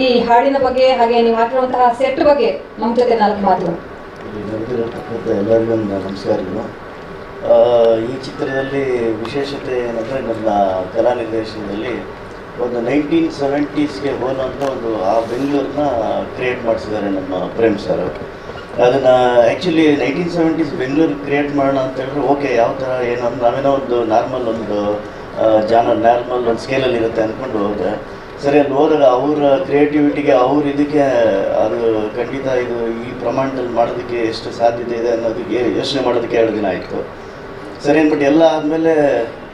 ಈ ಹಾಡಿನ ಬಗ್ಗೆ ಹಾಗೆ ನೀವು ಹಾಕಿರುವಂತಹ ಸೆಟ್ ಬಗ್ಗೆ ನಮ್ಮ ಜೊತೆ 4 ಮಾತುಗಳು. ಎಲ್ಲರಿಗೂ ನಮಸ್ಕಾರಗಳು. ಈ ಚಿತ್ರದಲ್ಲಿ ವಿಶೇಷತೆ ಏನಂದರೆ ನನ್ನ ಕಲಾ ನಿರ್ದೇಶನದಲ್ಲಿ ಒಂದು 1970ಸ್ಗೆ ಹೋಲುವಂಥ ಒಂದು ಆ ಬೆಂಗಳೂರನ್ನ ಕ್ರಿಯೇಟ್ ಮಾಡಿಸಿದ್ದಾರೆ ನಮ್ಮ ಪ್ರೇಮ್ ಸರ್. ಅದನ್ನು ಆ್ಯಕ್ಚುಲಿ 1970s ಬೆಂಗಳೂರು ಕ್ರಿಯೇಟ್ ಮಾಡೋಣ ಅಂತ ಹೇಳಿದ್ರೆ ಓಕೆ, ಯಾವ ಥರ ಏನು ನಾವೇನೋ ಒಂದು ನಾರ್ಮಲ್ ಒಂದು ನಾರ್ಮಲ್ ಒಂದು ಸ್ಕೇಲಲ್ಲಿ ಇರುತ್ತೆ ಅಂದ್ಕೊಂಡು ಹೋದೆ. ಸರಿ, ಅಲ್ಲಿ ಹೋದಾಗ ಅವರ ಕ್ರಿಯೇಟಿವಿಟಿಗೆ ಇದಕ್ಕೆ ಅದು ಖಂಡಿತ ಇದು ಈ ಪ್ರಮಾಣದಲ್ಲಿ ಮಾಡೋದಕ್ಕೆ ಎಷ್ಟು ಸಾಧ್ಯತೆ ಇದೆ ಅನ್ನೋದಕ್ಕೆ ಯೋಚನೆ ಮಾಡೋದಕ್ಕೆ 2 ದಿನ ಆಯಿತು. ಸರಿ ಅಂದ್ಬಿಟ್ಟು ಎಲ್ಲ ಆದಮೇಲೆ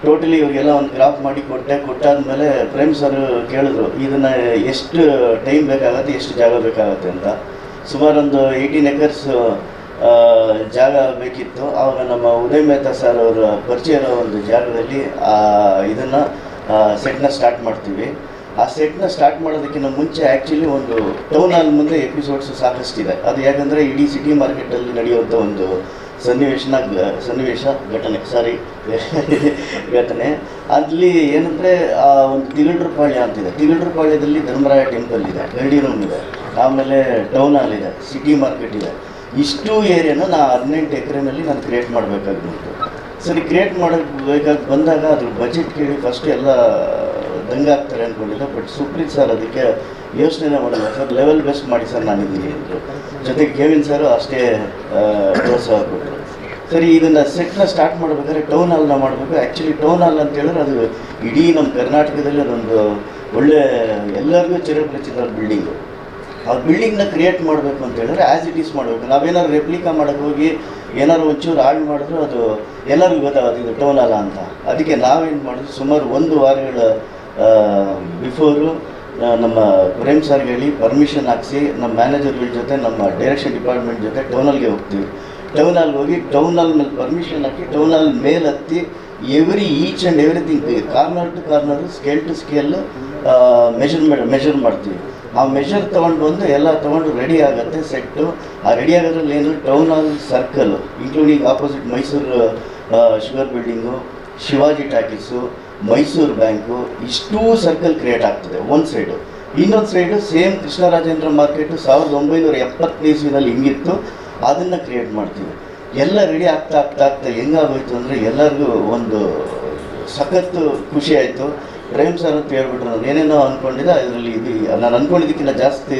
ಟೋಟಲಿ ಇವ್ರಿಗೆಲ್ಲ ಒಂದು ಕ್ರಾಫ್ಟ್ ಮಾಡಿ ಕೊಟ್ಟಾದ್ಮೇಲೆ ಪ್ರೇಮ್ ಸರ್ ಕೇಳಿದ್ರು ಇದನ್ನು ಎಷ್ಟು ಟೈಮ್ ಬೇಕಾಗತ್ತೆ, ಎಷ್ಟು ಜಾಗ ಬೇಕಾಗತ್ತೆ ಅಂತ. ಸುಮಾರು ಒಂದು 18 acres ಜಾಗ ಬೇಕಿತ್ತು. ಆವಾಗ ನಮ್ಮ ಉದಯ್ ಮೆಹ್ತಾ ಸರ್ ಅವರ ಪರಿಚಯ ಇರೋ ಒಂದು ಜಾಗದಲ್ಲಿ ಇದನ್ನು ಸೆಟ್ನ ಸ್ಟಾರ್ಟ್ ಮಾಡ್ತೀವಿ. ಆ ಸೆಟ್ನ ಸ್ಟಾರ್ಟ್ ಮಾಡೋದಕ್ಕಿಂತ ಮುಂಚೆ ಆ್ಯಕ್ಚುಲಿ ಒಂದು ಟೌನ್ ಹಾಲ್ ಮುಂದೆ ಎಪಿಸೋಡ್ಸ್ ಸಾಕಷ್ಟಿದೆ. ಅದು ಯಾಕಂದರೆ ಇಡೀ ಸಿಟಿ ಮಾರ್ಕೆಟಲ್ಲಿ ನಡೆಯುವಂಥ ಒಂದು ಘಟನೆ. ಅಲ್ಲಿ ಏನಂದರೆ ಒಂದು ತಿಗಳ್ರಪಾಳ್ಯ ಅಂತಿದೆ. ತಿಗಳ್ರಪಾಳ್ಯದಲ್ಲಿ ಧರ್ಮರಾಯ ಟೆಂಪಲ್ ಇದೆ, ಗರಡಿ ರೂಮ್ ಇದೆ, ಆಮೇಲೆ ಟೌನ್ ಹಾಲ್ ಇದೆ, ಸಿಟಿ ಮಾರ್ಕೆಟ್ ಇದೆ. ಇಷ್ಟು ಏರಿಯಾನ 18 ಎಕರೆನಲ್ಲಿ ನಾನು ಕ್ರಿಯೇಟ್ ಮಾಡಬೇಕಾಗಿತ್ತು. ಸರಿ, ಕ್ರಿಯೇಟ್ ಮಾಡಬೇಕಾಗಿ ಬಂದಾಗ ಅದ್ರ ಬಜೆಟ್ ಕೇಳಿ ಫಸ್ಟ್ ಎಲ್ಲ ದಂಗಾಗ್ತಾರೆ ಅಂದ್ಕೊಂಡಿದ್ದೆ. ಬಟ್ ಸುಪ್ರೀತ್ ಸರ್ ಅದಕ್ಕೆ ಯೋಚನೆ ಮಾಡಿಲ್ಲ. ಸರ್ ಲೆವೆಲ್ ಬೆಸ್ಟ್ ಮಾಡಿ ಸರ್ ನಾನಿದ್ದೀನಿ ಅಂದರು. ಜೊತೆಗೆ ಕೆವಿನ್ ಸರ್ ಅಷ್ಟೇ ಪ್ರೋತ್ಸಾಹ ಕೊಟ್ಟರು. ಸರಿ, ಇದನ್ನು ಸೆಟ್ನ ಸ್ಟಾರ್ಟ್ ಮಾಡಬೇಕಾದ್ರೆ ಟೌನ್ ಹಾಲ್ನ ಮಾಡಬೇಕು. ಆ್ಯಕ್ಚುಲಿ ಟೌನ್ ಹಾಲ್ ಅಂತ ಹೇಳಿದ್ರೆ ಅದು ಇಡೀ ನಮ್ಮ ಕರ್ನಾಟಕದಲ್ಲಿ ಅದೊಂದು ಒಳ್ಳೆ ಎಲ್ಲರಿಗೂ ಚಿರಪರಿಚಿತ ಬಿಲ್ಡಿಂಗು. ಆ ಬಿಲ್ಡಿಂಗ್ನ ಕ್ರಿಯೇಟ್ ಮಾಡಬೇಕು ಅಂತ ಹೇಳಿದ್ರೆ ಆ್ಯಸ್ ಇಟ್ ಈಸ್ ಮಾಡಬೇಕು. ನಾವೇನಾದ್ರು ರೆಪ್ಲಿಕಾ ಮಾಡೋಕ್ಕೆ ಹೋಗಿ ಏನಾದ್ರು ಒಂಚೂರು ಹಾಳು ಮಾಡಿದ್ರು ಅದು ಎಲ್ಲರಿಗೂ ಗೊತ್ತಾಗೋದು ಇದು ಟೌನ್ ಹಾಲ ಅಂತ. ಅದಕ್ಕೆ ನಾವೇನು ಮಾಡಿದ್ವಿ, ಸುಮಾರು 1 ವಾರಗಳ ಬಿಫೋರು ನಮ್ಮ ಪ್ರೇಮ್ ಸರ್ಗೆ ಹೇಳಿ ಪರ್ಮಿಷನ್ ಹಾಕಿಸಿ ನಮ್ಮ ಮ್ಯಾನೇಜರ್ಗಳ ಜೊತೆ ನಮ್ಮ ಡೈರೆಕ್ಷನ್ ಡಿಪಾರ್ಟ್ಮೆಂಟ್ ಜೊತೆ ಟೌನ್ ಹಾಲ್ಗೆ ಹೋಗ್ತೀವಿ. ಟೌನ್ ಹಾಲ್ಗೆ ಹೋಗಿ ಟೌನ್ ಹಾಲ್ ಮೇಲೆ ಪರ್ಮಿಷನ್ ಹಾಕಿ ಟೌನ್ ಹಾಲ್ ಮೇಲೆ ಹತ್ತಿ each and everything corner to corner scale to scale measure ಮಾಡ್ತೀವಿ. ಆ ಮೆಷರ್ ತೊಗೊಂಡು ಬಂದು ಎಲ್ಲ ತೊಗೊಂಡು ರೆಡಿ ಆಗುತ್ತೆ ಸೆಟ್ಟು. ಆ ರೆಡಿ ಆಗೋದ್ರಲ್ಲಿ ಏನು town hall circle including opposite Mysuru sugar building, Shivaji talkies, Mysuru bank, ಇಷ್ಟೂ ಸರ್ಕಲ್ ಕ್ರಿಯೇಟ್ ಆಗ್ತದೆ ಒಂದು ಸೈಡು. ಇನ್ನೊಂದು ಸೈಡು ಸೇಮ್ ಕೃಷ್ಣರಾಜೇಂದ್ರ ಮಾರ್ಕೆಟು 1970 ಇಸ್ವಿನಲ್ಲಿ ಹಿಂಗಿತ್ತು, ಅದನ್ನು ಕ್ರಿಯೇಟ್ ಮಾಡ್ತೀವಿ. ಎಲ್ಲ ರೆಡಿ ಆಗ್ತಾ ಹೆಂಗಾಗೋಯ್ತು ಅಂದರೆ ಎಲ್ಲರಿಗೂ ಒಂದು ಸಖತ್ತು ಖುಷಿ ಆಯಿತು. ಪ್ರೇಮ್ ಸರ್ ಅಂತ ಹೇಳ್ಬಿಟ್ರು, ನಾನು ಏನೇನೋ ಅಂದ್ಕೊಂಡಿದ್ದೆ ಇದರಲ್ಲಿ ನಾನು ಅಂದ್ಕೊಂಡಿದ್ದಕ್ಕಿಂತ ಜಾಸ್ತಿ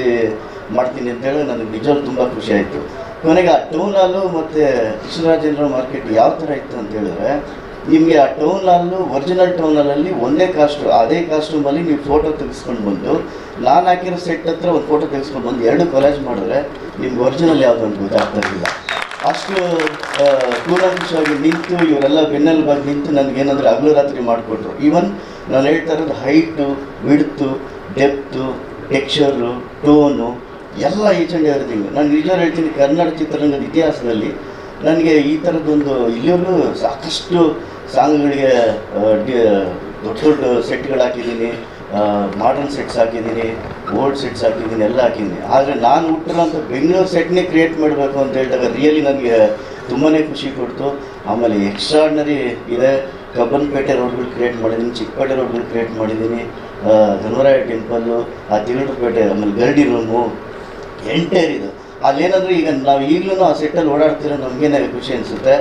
ಮಾಡ್ತೀನಿ ಅಂತೇಳಿ ನನಗೆ ನಿಜವಾಗ್ಲೂ ತುಂಬ ಖುಷಿ ಆಯಿತು. ಕೊನೆಗೆ ಆ ಟೌನ್ ಹಾಲು ಮತ್ತು ಕೃಷ್ಣರಾಜೇಂದ್ರ ಮಾರ್ಕೆಟ್ ಯಾವ ಥರ ಇತ್ತು ಅಂತ ಹೇಳಿದ್ರೆ, ನಿಮಗೆ ಆ ಟೌನ್ ಹಾಲು ಒರಿಜಿನಲ್ ಟೌನ್ ಹಾಲಲ್ಲಿ ಒಂದೇ ಅದೇ ಕಾಸ್ಟ್ಯೂಮಲ್ಲಿ ನೀವು ಫೋಟೋ ತೆಗೆಸ್ಕೊಂಡು ಬಂದು ನಾನು ಹಾಕಿರೋ ಸೆಟ್ ಹತ್ರ ಒಂದು ಫೋಟೋ ತೆಗೆಸ್ಕೊಂಡು ಬಂದು 2 ಕೊಲಾಜ್ ಮಾಡಿದ್ರೆ ನಿಮ್ಗೆ ಒರಿಜಿನಲ್ ಯಾವುದು ಅಂತ ಗೊತ್ತಾಗ್ತಿರಲಿಲ್ಲ. ಅಷ್ಟು ಕೂಲಾಂಕುಷವಾಗಿ ನಿಂತು ಇವರೆಲ್ಲ ಬೆನ್ನೆಲುಬಾಗಿ ನಿಂತು ನನಗೇನಾದರೂ ಹಗಲು ರಾತ್ರಿ ಮಾಡಿಕೊಟ್ರು. ಈವನ್ ನಾನು ಹೇಳ್ತಾ ಇರೋದು height, width, depth, texture, tone ಎಲ್ಲ ಈಚ್ ಆ್ಯಂಡ್ ಎವ್ರಿಥಿಂಗ್. ನಾನು ನಿಜವಾಗ್ಲೂ ಹೇಳ್ತೀನಿ, ಕನ್ನಡ ಚಿತ್ರರಂಗದ ಇತಿಹಾಸದಲ್ಲಿ ನನಗೆ ಈ ಥರದ್ದೊಂದು ಇಲ್ಲಿವರೆಗೂ ಸಾಕಷ್ಟು ಸಾಂಗ್ಗಳಿಗೆ ದೊಡ್ಡ ಸೆಟ್ಗಳು ಹಾಕಿದ್ದೀನಿ, ಮಾಡರ್ನ್ ಸೆಟ್ಸ್ ಹಾಕಿದ್ದೀನಿ, ಓಲ್ಡ್ ಸೆಟ್ಸ್ ಹಾಕಿದ್ದೀನಿ, ಎಲ್ಲ ಹಾಕಿದ್ದೀನಿ. ಆದರೆ ನಾನು ಹುಟ್ಟಿರೋಂಥ ಬೆಂಗಳೂರು ಸೆಟ್ನೇ ಕ್ರಿಯೇಟ್ ಮಾಡಬೇಕು ಅಂತ ಹೇಳಿದಾಗ ರಿಯಲಿ ನನಗೆ ತುಂಬಾ ಖುಷಿ ಕೊಡ್ತು. ಆಮೇಲೆ ಎಕ್ಸ್ಟ್ರಾರ್ಡಿನರಿ ಇದೆ. ಕಬ್ಬನ್ಪೇಟೆ ರೋಡ್ಗಳು ಕ್ರಿಯೇಟ್ ಮಾಡಿದ್ದೀನಿ, ಚಿಕ್ಕಪೇಟೆ ರೋಡ್ಗಳು ಕ್ರಿಯೇಟ್ ಮಾಡಿದ್ದೀನಿ, ಧರ್ಮರಾಯ ಟೆಂಪಲ್ಲು, ಆ ತಿರುಳುಪೇಟೆ, ಆಮೇಲೆ ಗರಡಿ ರೂಮು, ಎಂಟೈರ್ ಇದು. ಅಲ್ಲೇನಾದರೂ ಈಗ ನಾವು ಈಗಲೂ ಆ ಸೆಟ್ಟಲ್ಲಿ ಓಡಾಡ್ತಿರೋ ನಮಗೇನೆ ಖುಷಿ ಅನಿಸುತ್ತೆ.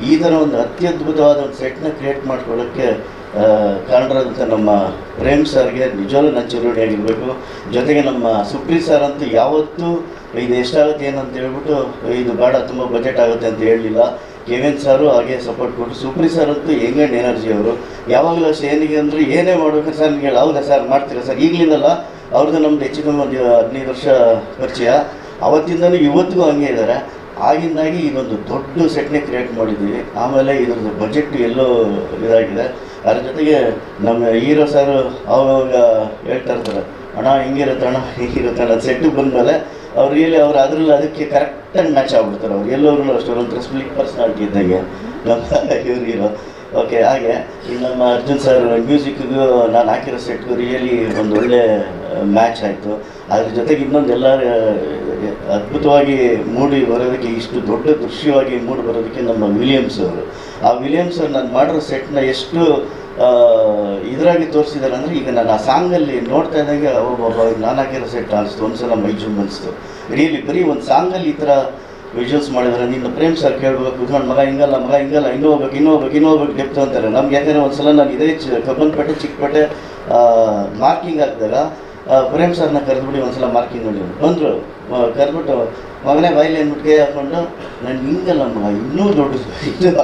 ಈ ಥರ ಒಂದು ಅತ್ಯದ್ಭುತವಾದ ಒಂದು ಸೆಟ್ನ ಕ್ರಿಯೇಟ್ ಮಾಡ್ಕೊಳ್ಳೋಕ್ಕೆ ಕಾರಣರಾದಂಥ ನಮ್ಮ ಪ್ರೇಮ್ ಸರ್ಗೆ ನಿಜವಾಗ್ಲೂ ನಾನು ಚಿರೋಣಿಯಾಗಿರಬೇಕು. ಜೊತೆಗೆ ನಮ್ಮ ಸುಪ್ರೀತ್ ಸರ್ ಅಂತೂ ಯಾವತ್ತೂ ಇದು ಎಷ್ಟಾಗುತ್ತೆ ಏನಂತ ಹೇಳ್ಬಿಟ್ಟು ಇದು ಬೇಡ ತುಂಬ ಬಜೆಟ್ ಆಗುತ್ತೆ ಅಂತ ಹೇಳಲಿಲ್ಲ. ಕೆವಿನ್ ಸಾರು ಹಾಗೆ ಸಪೋರ್ಟ್ ಕೊಟ್ಟು, ಸುಪ್ರೀತ್ ಸರ್ ಅಂತೂ ಯಂಗ್ ಎನರ್ಜಿ ಅವರು. ಯಾವಾಗಲೂ ಅಷ್ಟೇ ಏನಿಗೆ ಅಂದರೆ ಏನೇ ಮಾಡಬೇಕು ಸರ್ ನಿಮಗೆ ಹೌದಾ ಸರ್ ಮಾಡ್ತೀರಾ ಸರ್, ಈಗಲಿಂದಲ್ಲ ಅವ್ರದ್ದು ನಮ್ದು ಹೆಚ್ಚು ಕಮ್ಮಿ ಒಂದು 15 ವರ್ಷ ಪರಿಚಯ. ಅವತ್ತಿಂದಲೂ ಇವತ್ತಿಗೂ ಹಂಗೆ ಇದ್ದಾರೆ. ಆಗಿಂದಾಗಿ ಇದೊಂದು ದೊಡ್ಡ ಸೆಟ್ನೇ ಕ್ರಿಯೇಟ್ ಮಾಡಿದ್ದೀವಿ. ಆಮೇಲೆ ಇದ್ರದ್ದು ಬಜೆಟ್ ಎಲ್ಲೋ ಇದಾಗಿದೆ. ಅದ್ರ ಜೊತೆಗೆ ನಮ್ಮ ಹೀರೋ ಸರ್ ಅವಾಗ ಹೇಳ್ತಾ ಇರ್ತಾರೆ, ಅಣ್ಣ ಹಿಂಗಿರುತ್ತೆ ಅಣ್ಣ ಸೆಟ್ಟಿಗೆ ಬಂದಮೇಲೆ ಅವ್ರು ರಿಯಲಿ ಅವ್ರು ಅದರಲ್ಲಿ ಅದಕ್ಕೆ ಕರೆಕ್ಟಾಗಿ ಮ್ಯಾಚ್ ಆಗ್ಬಿಡ್ತಾರೆ. ಅವ್ರು ಎಲ್ಲರೂ ಅಷ್ಟು ಒಂಥರ ಸ್ಪ್ಲಿಟ್ ಪರ್ಸ್ನಾಲಿಟಿ ಇದ್ದಂಗೆ ನಮ್ಮ ಇವ್ರು ಹೀರೋ. ಓಕೆ, ಹಾಗೆ ಈಗ ನಮ್ಮ ಅರ್ಜುನ್ ಸರ್ ಮ್ಯೂಸಿಕ್ಗೂ ನಾನು ಹಾಕಿರೋ ಸೆಟ್ಗೂ ರಿಯಲಿ ಒಂದು ಒಳ್ಳೆ ಮ್ಯಾಚ್ ಆಯಿತು. ಅದ್ರ ಜೊತೆಗೆ ಇನ್ನೊಂದು ಎಲ್ಲ ಅದ್ಭುತವಾಗಿ ಮೂಡಿ ಬರೋದಕ್ಕೆ, ಇಷ್ಟು ದೊಡ್ಡ ದೃಶ್ಯವಾಗಿ ಮೂಡಿ ಬರೋದಕ್ಕೆ ನಮ್ಮ ವಿಲಿಯಮ್ಸ್ ಅವರು. ಆ ವಿಲಿಯಮ್ಸ್ ನಾನು ಮಾಡಿರೋ ಸೆಟ್ನ ಎಷ್ಟು ಇದರಾಗಿ ತೋರಿಸಿದ್ದಾರೆ ಅಂದರೆ ಈಗ ನಾನು ಆ ಸಾಂಗಲ್ಲಿ ನೋಡ್ತಾ ಇದ್ದಂಗೆ ಒಬ್ಬೊಬ್ಬ ನಾನು ಹಾಕಿರೋ ಸೆಟ್ ಅನಿಸ್ತು, ಒಂದ್ಸಲ ಮೈ ಜುಮ್ ಅನಿಸ್ತು. ರಿಯಲಿ ಬರೀ ಒಂದು ಸಾಂಗಲ್ಲಿ ಈ ಥರ ವಿಜುವಲ್ಸ್ ಮಾಡಿದ್ರೆ ನೀನು ಪ್ರೇಮ್ ಸರ್ ಕೇಳ್ಬೇಕು, ಕುತ್ಕೊಂಡು ಮಗ ಹಿಂಗಲ್ಲ ಇನ್ನೂ ಹೋಗ್ಬೇಕು ಡೆಪ್ತು ಅಂತಾರೆ ನಮ್ಗೆ. ಯಾಕಂದರೆ ಒಂದು ಸಲ ನಾನು ಇದೇ ಕಬ್ಬನ್ಪೇಟೆ ಚಿಕ್ಕಪೇಟೆ ಮಾರ್ಕಿಂಗ್ ಹಾಕಿದಾಗ ಪ್ರೇಮ್ ಸರ್ನ ಕರೆದ್ಬಿಡಿ ಒಂದ್ಸಲ ಮಾರ್ಕಿಂಗ್ ನೋಡಿ ಬಂದರು, ಕರೆದ್ಬಿಟ್ಟು ಮಗನೇ ಬಾಯಿಲಿ ಅಂದ್ಬಿಟ್ಟು ಕೈ ಹಾಕ್ಕೊಂಡು ನಾನು ಹಿಂಗಲ್ಲ ಮಗ ಇನ್ನೂ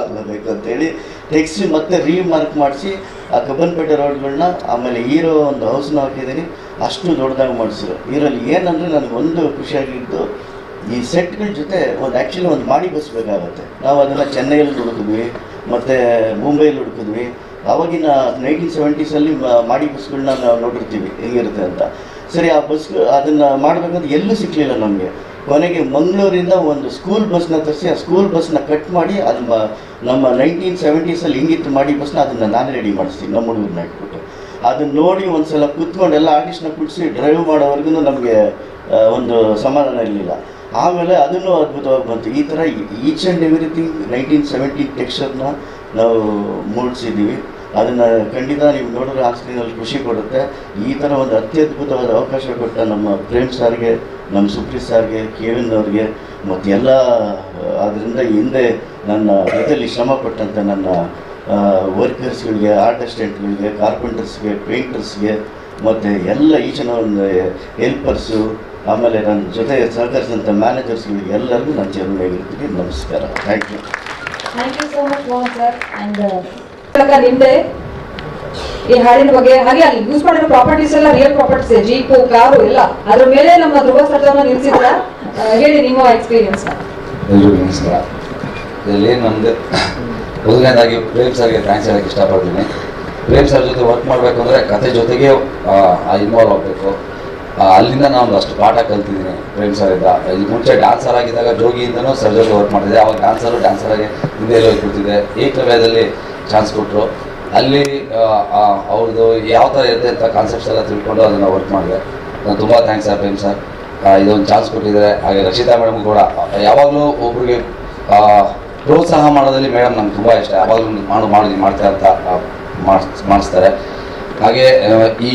ಆಗಲೇಬೇಕು ಅಂತೇಳಿ ತೆಗೆಸಿ ಮತ್ತೆ ರೀಮಾರ್ಕ್ ಮಾಡಿಸಿ ಆ ಕಬ್ಬನ್ಪೇಟೆ ರೋಡ್ಗಳನ್ನ ಆಮೇಲೆ ಹೀರೋ ಒಂದು ಹೌಸ್ನ ಹಾಕಿದ್ದೀನಿ, ಅಷ್ಟು ದೊಡ್ಡದಾಗಿ ಮಾಡಿಸಿದ್ರು. ಇದರಲ್ಲಿ ಏನಂದರೆ ನನಗೆ ಒಂದು ಖುಷಿಯಾಗಿದ್ದು ಈ ಸೆಟ್ಗಳ ಜೊತೆ ಆ್ಯಕ್ಚುಲಿ ಒಂದು ಮಾಡಿ ಬಸ್ಬೇಕಾಗತ್ತೆ. ನಾವು ಅದನ್ನು ಚೆನ್ನೈಯಲ್ಲಿ ಹುಡುಕಿದ್ವಿ ಮತ್ತು ಮುಂಬೈಲಿ ಹುಡುಕಿದ್ವಿ. ಆವಾಗಿನ 1970s ಮಾಡಿ ಬಸ್ಗಳನ್ನ ನಾವು ನೋಡಿರ್ತೀವಿ ಹೆಂಗಿರುತ್ತೆ ಅಂತ. ಸರಿ, ಆ ಬಸ್ ಅದನ್ನು ಮಾಡಬೇಕಂದ್ರೆ ಎಲ್ಲೂ ಸಿಕ್ಕಲಿಲ್ಲ ನಮಗೆ. ಕೊನೆಗೆ ಮಂಗಳೂರಿಂದ ಒಂದು ಸ್ಕೂಲ್ ಬಸ್ನ ತರಿಸಿ ಆ ಸ್ಕೂಲ್ ಬಸ್ನ ಕಟ್ ಮಾಡಿ ಅದನ್ನ ನಮ್ಮ 1970s ಹಿಂಗಿತ್ತು ಮಾಡಿ ಬಸ್ನ, ಅದನ್ನು ನಾನೇ ರೆಡಿ ಮಾಡಿಸ್ತೀನಿ ನಮ್ಮ ಹುಡುಗರನ್ನ ಇಟ್ಬಿಟ್ಟು. ಅದನ್ನ ನೋಡಿ ಒಂದು ಸಲ ಕೂತ್ಕೊಂಡು ಎಲ್ಲ ಆರ್ಟಿಸ್ಟ್ನ ಕುಡಿಸಿ ಡ್ರೈವ್ ಮಾಡೋವರೆಗೂ ನಮಗೆ ಒಂದು ಸಮಾಧಾನ ಇರಲಿಲ್ಲ. ಆಮೇಲೆ ಅದನ್ನು ಅದ್ಭುತವಾಗಿ ಬಂತು. ಈ ಥರ ಈಚ್ ಆ್ಯಂಡ್ ಎವ್ರಿಥಿಂಗ್ 1970 ಟೆಕ್ಸ್ಚರ್ನ ನಾವು ಮೂಡಿಸಿದ್ದೀವಿ. ಅದನ್ನು ಖಂಡಿತ ನೀವು ನೋಡಿದ್ರೆ ಆ ಸ್ಕ್ರೀನಲ್ಲಿ ಖುಷಿ ಕೊಡುತ್ತೆ. ಈ ಥರ ಒಂದು ಅತ್ಯದ್ಭುತವಾದ ಅವಕಾಶ ಕೊಟ್ಟ ನಮ್ಮ ಪ್ರೇಮ್ ಸಾರ್ಗೆ, ನಮ್ಮ ಸುಪ್ರೀತ್ ಸಾರ್ಗೆ, ಕೆವಿನ್ ಅವ್ರಿಗೆ ಮತ್ತು ಎಲ್ಲ ಅದರಿಂದ ಹಿಂದೆ ನನ್ನ ಜೊತೆಯಲ್ಲಿ ಶ್ರಮಪಟ್ಟಂಥ ನನ್ನ ವರ್ಕರ್ಸ್ಗಳಿಗೆ, ಆರ್ಟ್ ಅಸಿಸ್ಟೆಂಟ್ಗಳಿಗೆ, ಕಾರ್ಪೆಂಟರ್ಸ್ಗೆ, ಪೇಂಟರ್ಸ್ಗೆ ಮತ್ತು ಎಲ್ಲ ಈಚಿನ ಒಂದು ಹೆಲ್ಪರ್ಸು, ಆಮೇಲೆ ನನ್ನ ಜೊತೆ ಸಹಕರಿಸಿದಂಥ ಮ್ಯಾನೇಜರ್ಸ್ಗಳಿಗೆ ಎಲ್ಲರಿಗೂ ನಾನು ಚಿರಋಣಿಯಾಗಿರ್ತೀನಿ. ನಮಸ್ಕಾರ. Thank you so much Mohan sir. And ನಿಮ್ಮದೇ ಈ ಹಾಡಿನ ಬಗ್ಗೆ, ಹಾಗೆ ಅಲ್ಲಿ ಯೂಸ್ ಮಾಡಿರೋ ಪ್ರಾಪರ್ಟೀಸ್ ಎಲ್ಲ ರಿಯಲ್ ಪ್ರಾಪರ್ಟೀಸ್, ಜೀಪು, ಕಾರು ಎಲ್ಲ ಅದ್ರ ಮೇಲೆ ನಮ್ಮ ಧ್ರುವ ಸರ್ಜಾನ ನಿಲ್ಲಿಸಿದ್ರ. ಹೇಳಿ ನಿಮ್ಮ ಎಕ್ಸ್ಪೀರಿಯನ್ಸ್. ಎಲ್ರಿಗೂ ನಮಸ್ಕಾರ. ಇದರಲ್ಲಿ ನಮ್ಮದು ಮೊದಲನೇದಾಗಿ ಪ್ರೇಮ್ ಸರ್ಗೆ ಥ್ಯಾಂಕ್ಸ್ ಹೇಳೋಕ್ಕೆ ಇಷ್ಟಪಡ್ತೀನಿ. ಪ್ರೇಮ್ ಸರ್ ಜೊತೆ ವರ್ಕ್ ಮಾಡಬೇಕು ಅಂದರೆ ಕತೆ ಜೊತೆಗೆ ಇನ್ವಾಲ್ವ್ ಆಗಬೇಕು. ಅಲ್ಲಿಂದ ನಾನು ಅಷ್ಟು ಪಾಠ ಕಲ್ತಿದ್ದೀನಿ ಪ್ರೇಮ್ ಸರಿಂದ. ಇಲ್ಲಿ ಮುಂಚೆ ಡ್ಯಾನ್ಸರ್ ಆಗಿದ್ದಾಗ ಜೋಗಿಯಿಂದನೂ ಸರ್ ಜೊತೆ ವರ್ಕ್ ಮಾಡ್ತಿದ್ದೆ. ಅವಾಗ ಡ್ಯಾನ್ಸರಾಗಿ ಹಿಂದೆ ಎಲ್ಲ ಹೋಗ್ಬಿಡ್ತಿದ್ದೆ. ಏಕಲವ್ಯದಲ್ಲಿ ಚಾನ್ಸ್ ಕೊಟ್ಟರು. ಅಲ್ಲಿ ಅವ್ರದ್ದು ಯಾವ ಥರ ಇರುತ್ತೆ ಅಂತ ಕಾನ್ಸೆಪ್ಟ್ಸ್ ಎಲ್ಲ ತಿಳ್ಕೊಂಡು ಅದನ್ನು ವರ್ಕ್ ಮಾಡಿದೆ. ನಾನು ತುಂಬ ಥ್ಯಾಂಕ್ಸ್ ಸರ್ ಪ್ರೇಮ್ ಸರ್, ಇದೊಂದು ಚಾನ್ಸ್ ಕೊಟ್ಟಿದ್ದಾರೆ. ಹಾಗೆ ರಕ್ಷಿತಾ ಮೇಡಮ್ ಕೂಡ ಯಾವಾಗಲೂ ಒಬ್ರಿಗೆ ಪ್ರೋತ್ಸಾಹ ಮಾಡೋದ್ರಲ್ಲಿ ಮೇಡಮ್ ನಂಗೆ ತುಂಬ ಇಷ್ಟ. ಯಾವಾಗಲೂ ಮಾಡ್ತಾ ಅಂತ ಮಾಡಿಸ್ತಾರೆ. ಹಾಗೆ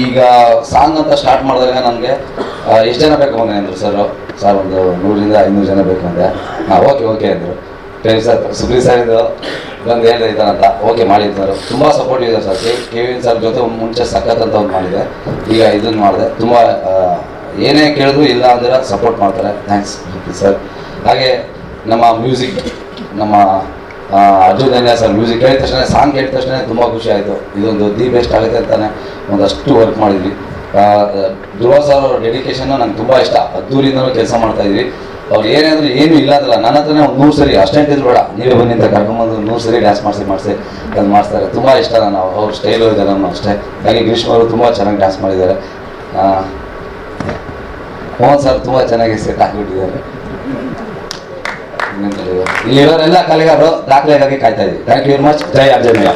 ಈಗ ಸಾಂಗ್ ಅಂತ ಸ್ಟಾರ್ಟ್ ಮಾಡಿದಾಗ ನನಗೆ ಎಷ್ಟು ಜನ ಬೇಕು ಮಗನೇ ಅಂದರು ಸರ್ ಒಂದು 100-500 ಜನ ಬೇಕು ಅಂದೆ. ಓಕೆ ಅಂದರು. ಪ್ರೇಮ್ ಸರ್, ಸುಪ್ರೀತ್ ಸರ್ ಇದು ಬಂದು ಹೇಳಿದೆ ಈ ಥರ ಅಂತ. ಓಕೆ ಮಾಡಿದ್ದಾರೆ. ತುಂಬ ಸಪೋರ್ಟಿವ್ ಇದೆ ಸರ್. ಕೆವಿನ್ ಸರ್ ಜೊತೆ ಮುಂಚೆ ಸಖತ್ ಅಂತ ಒಂದು ಮಾಡಿದೆ, ಈಗ ಇದನ್ನು ಮಾಡಿದೆ. ತುಂಬ ಏನೇ ಕೇಳಿದ್ರು ಇಲ್ಲ ಅಂದರೆ ಸಪೋರ್ಟ್ ಮಾಡ್ತಾರೆ. Thanks sir. ಹಾಗೆ ನಮ್ಮ ಮ್ಯೂಸಿಕ್, ನಮ್ಮ ಅರ್ಜುನ್ ಧನ್ಯ ಸರ್ ಮ್ಯೂಸಿಕ್ ಕೇಳಿದ ತಕ್ಷಣ, ಸಾಂಗ್ ಕೇಳಿದ ತಕ್ಷಣ ತುಂಬ ಖುಷಿ ಆಯಿತು. ಇದೊಂದು ದಿ ಬೆಸ್ಟ್ ಆಗುತ್ತೆ ಅಂತಲೇ ಒಂದಷ್ಟು ವರ್ಕ್ ಮಾಡಿದ್ವಿ. ಧ್ರುವ ಸರ್ ಅವ್ರ ಡೆಡಿಕೇಶನ್ನು ನಂಗೆ ತುಂಬ ಇಷ್ಟ. ಅದ್ದೂರಿಂದನೂ ಕೆಲಸ ಮಾಡ್ತಾಯಿದ್ವಿ. ಅವ್ರು ಏನೇ ಅಂದರೆ ಏನೂ ಇಲ್ಲ ಅಂತಲ್ಲ, ನನ್ನ ಹತ್ರನೇ ಒಂದು 100 ಸರಿ ಅಷ್ಟೆಂಟ್ ಇದ್ರು ಬೇಡ, ನೀವೇ ಬನ್ನಿ ಅಂತ ಕರ್ಕೊಂಬಂದು 100 ಸರಿ ಡ್ಯಾನ್ಸ್ ಮಾಡಿಸಿ ಅದು ಮಾಡಿಸ್ತಾರೆ. ತುಂಬ ಇಷ್ಟ ನಾನು ಅವ್ರ ಸ್ಟೈಲು ಇದೆ ನಮ್ಮ ಅಷ್ಟೇ. ಹಾಗೆ ಗ್ರೀಷ್ಮ ಅವರು ತುಂಬ ಚೆನ್ನಾಗಿ ಡ್ಯಾನ್ಸ್ ಮಾಡಿದ್ದಾರೆ. ಮೋಹನ್ ಸರ್ ತುಂಬ ಚೆನ್ನಾಗಿ ಸೆಟ್ ಆಗಿಬಿಟ್ಟಿದ್ದಾರೆ. ಇಲ್ಲಿರೋರೆಲ್ಲ ಕಲೆಗಾರರು ದಾಖಲೆಗಾಗಿ ಕಾಯ್ತಾ ಇದ್ದೀವಿ. Thank you very much. ಜೈ ಆಂಜನೇಯ.